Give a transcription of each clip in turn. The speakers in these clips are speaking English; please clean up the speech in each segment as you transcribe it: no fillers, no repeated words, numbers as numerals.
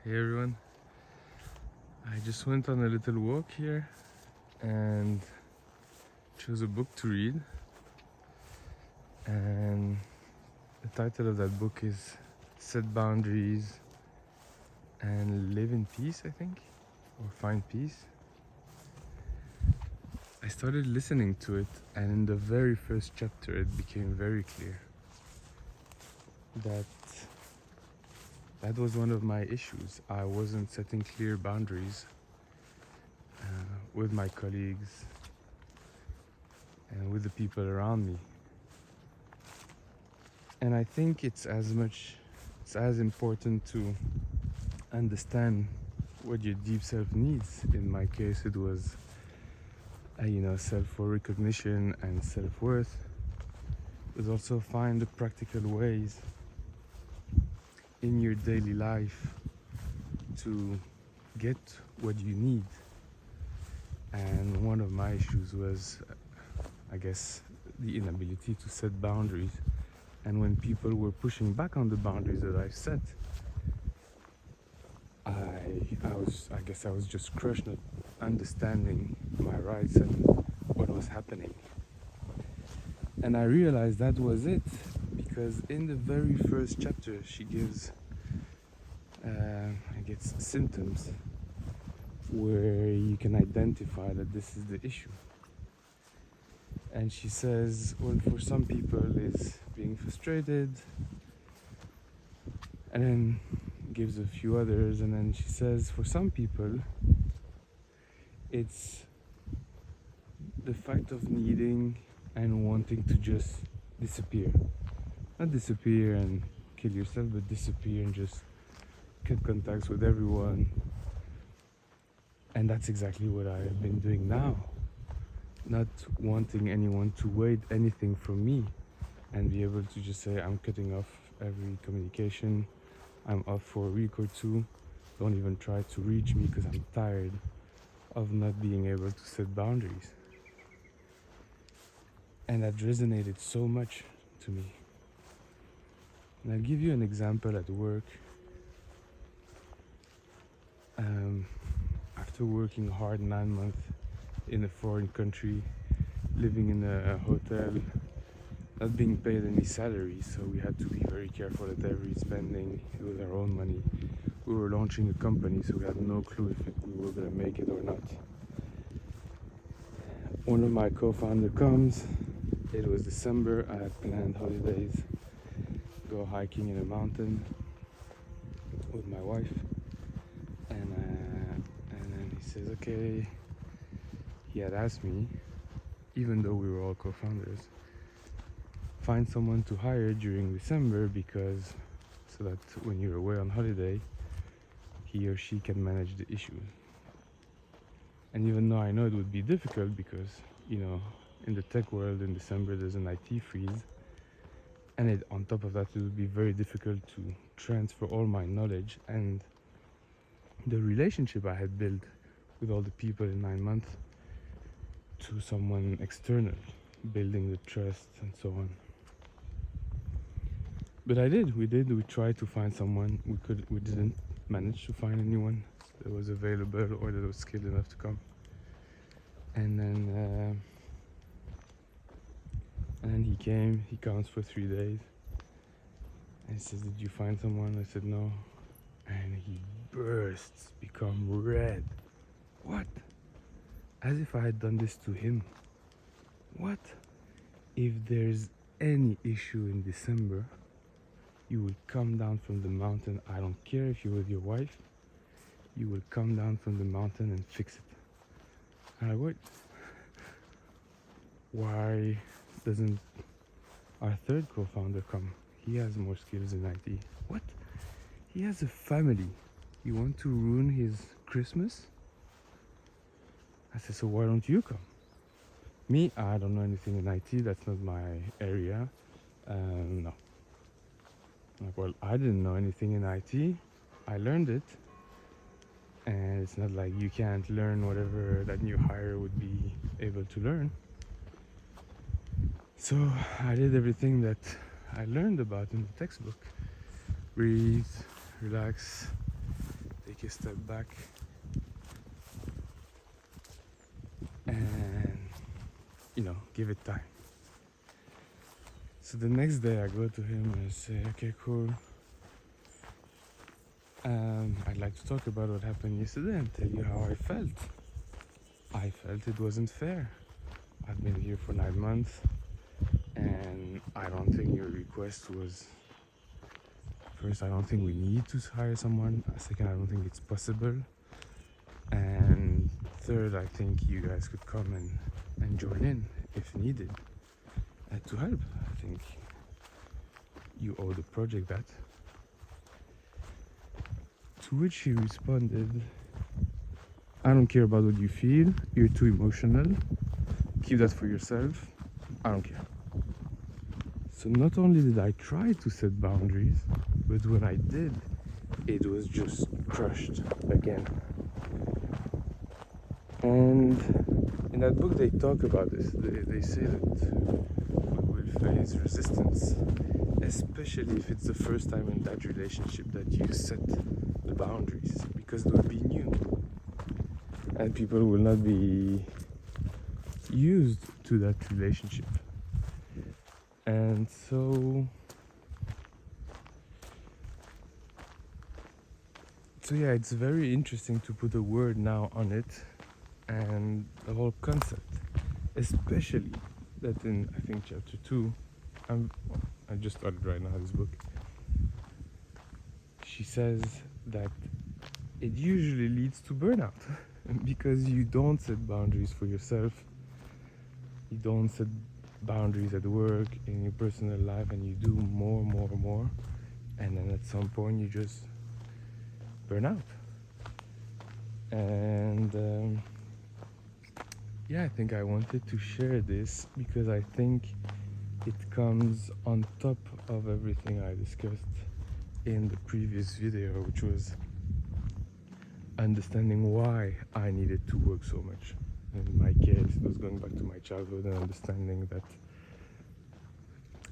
Hey everyone, I just went on a little walk here and chose a book to read. And the title of that book is Set Boundaries and Live in Peace, I think, or Find Peace. I started listening to it, and in the very first chapter, it became very clear that that was one of my issues. I wasn't setting clear boundaries with my colleagues and with the people around me. And I think it's as important to understand what your deep self needs. In my case, it was, self for recognition and self-worth. But also find the practical ways in your daily life to get what you need. And one of my issues was, I guess, the inability to set boundaries. And when people were pushing back on the boundaries that I set, I was just crushed, not understanding my rights and what was happening. And I realized that was it, because in the very first chapter, she gives, symptoms where you can identify that this is the issue. And she says, well, for some people is being frustrated, and then gives a few others, and then she says for some people it's the fact of needing and wanting to just disappear. Not disappear and kill yourself, but disappear and just cut contacts with everyone. And that's exactly what I've been doing now. Not wanting anyone to wait anything from me and be able to just say, I'm cutting off every communication, I'm off for a week or two, don't even try to reach me because I'm tired of not being able to set boundaries. And that resonated so much to me. And I'll give you an example at work. After working hard 9 months in a foreign country, living in a hotel, not being paid any salary, so we had to be very careful at every spending. It was our own money. We were launching a company, so we had no clue if we were going to make it or not. One of my co-founders comes. It was December. I had planned holidays, go hiking in a mountain with my wife, and then he says, okay. He had asked me, even though we were all co-founders, find someone to hire during December, because so that when you're away on holiday, he or she can manage the issues. And even though I know it would be difficult because, in the tech world in December there's an IT freeze, and on top of that it would be very difficult to transfer all my knowledge and the relationship I had built with all the people in 9 months to someone external, building the trust and so on. But we tried to find someone. We didn't manage to find anyone that was available or that was skilled enough to come. And then he came. He comes for 3 days and he says, did you find someone? I said no. And he bursts, become red. What? As if I had done this to him. What? If there's any issue in December, you will come down from the mountain. I don't care if you're with your wife. You will come down from the mountain and fix it. And I wait. Why doesn't our third co-founder come? He has more skills in IT. What? He has a family. You want to ruin his Christmas? I said, so why don't you come? Me, I don't know anything in IT. That's not my area. No. Like, well, I didn't know anything in IT. I learned it. And it's not like you can't learn whatever that new hire would be able to learn. So I did everything that I learned about in the textbook. Breathe, relax, take a step back and, give it time. So the next day I go to him and I say, okay, cool. I'd like to talk about what happened yesterday and tell you how I felt. I felt it wasn't fair. I've been here for 9 months and I don't think your request was, first, I don't think we need to hire someone. Second, I don't think it's possible. And third, I think you guys could come and join in if needed to help. I think you owe the project that. To which he responded, I don't care about what you feel, you're too emotional, keep that for yourself, I don't care. So not only did I try to set boundaries, but when I did, it was just crushed again. And in that book they talk about this. They say that we will face resistance, especially if it's the first time in that relationship that you set the boundaries, because it will be new and people will not be used to that relationship. And so yeah, it's very interesting to put a word now on it and the whole concept, especially that in, I think, chapter 2, I just started right now this book, she says that it usually leads to burnout because you don't set boundaries for yourself, you don't set boundaries at work, in your personal life, and you do more, and then at some point you just burn out. And I think I wanted to share this because I think it comes on top of everything I discussed in the previous video, which was understanding why I needed to work so much. In my case, it was going back to my childhood and understanding that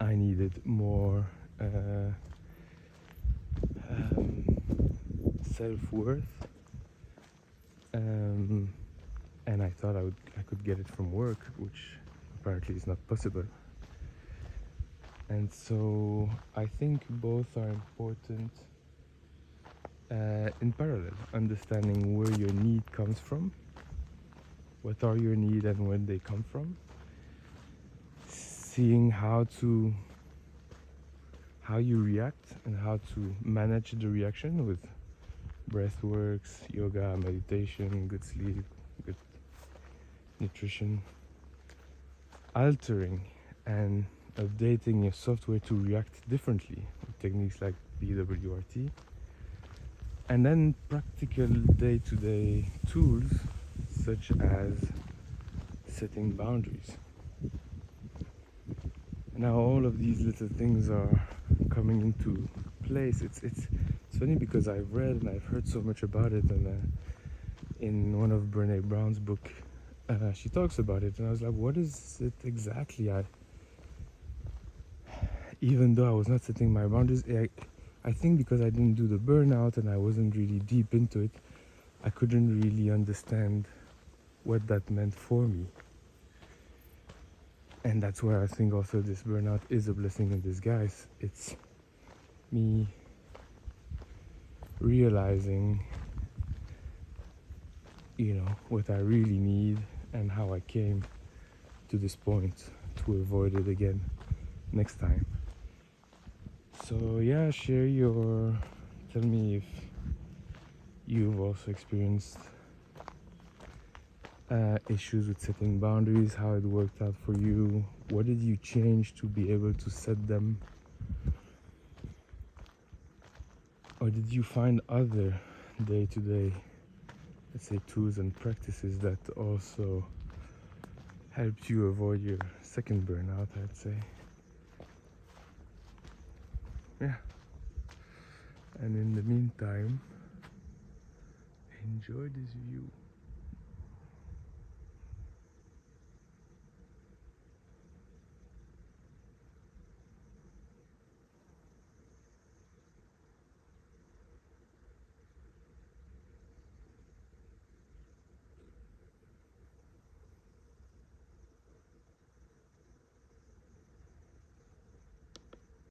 I needed more self-worth, and I thought I could get it from work, which apparently is not possible. And so I think both are important in parallel, understanding where your need comes from, what are your needs and where they come from, seeing how you react and how to manage the reaction with breath works, yoga, meditation, good sleep, good nutrition, altering and updating your software to react differently with techniques like BWRT, and then practical day-to-day tools such as setting boundaries. Now all of these little things are coming into place. It's funny because I've read and I've heard so much about it, and in one of Brené Brown's book she talks about it, and I was like, what is it exactly? Even though I was not setting my boundaries, I think because I didn't do the burnout and I wasn't really deep into it, I couldn't really understand what that meant for me. And that's where I think also this burnout is a blessing in disguise. It's me realizing, what I really need and how I came to this point to avoid it again next time. So tell me if you've also experienced issues with setting boundaries, how it worked out for you, what did you change to be able to set them, or did you find other day-to-day, let's say, tools and practices that also helped you avoid your second burnout, I'd say. And in the meantime, enjoy this view.